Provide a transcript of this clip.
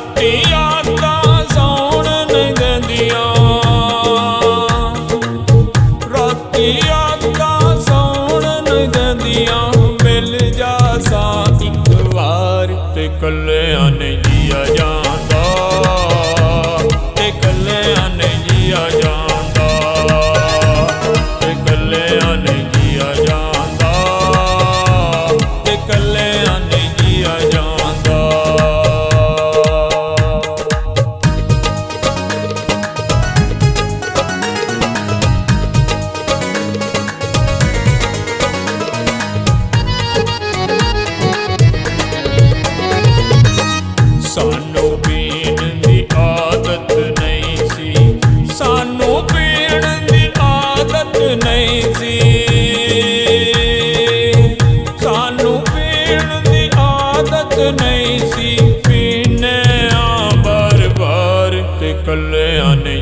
ਰਾਤੀ ਆਤਾਂ ਸੌਣ ਗੰਦੀਆਂ, ਰਾਤੀ ਆਤਾਂ ਸੌਣ ਗੰਦੀਆਂ। ਮਿਲ ਜਾ ਸਾ ਇੱਕ ਵਾਰ ਤੇ ਕੱਲਿਆਂ ਨਹੀਂ ਜੀਆ ਜਾਂਦਾ, ਤੇ ਕੱਲਿਆਂ ਨਹੀਂ ਜੀਆ ਜਾਂਦਾ, ਤੇ ਕੱਲਿਆਂ ਨਹੀਂ ਜੀਆ ਜਾਂਦਾ, ਤੇ ਕੱਲਿਆਂ ਨਹੀਂ ਜੀਆ ਜਾਂਦਾ। ਸਾਨੂੰ ਪੀਣ ਦੀ ਆਦਤ ਨਹੀਂ ਸੀ, ਸਾਨੂੰ ਪੀਣ ਦੀ ਆਦਤ ਨਹੀਂ ਸੀ, ਸਾਨੂੰ ਪੀਣ ਦੀ ਆਦਤ ਨਹੀਂ ਸੀ। ਪੀਨੇ ਆ ਬਾਰ ਬਾਰ ਤੇ ਕੱਲਿਆਂ ਨਹੀਂ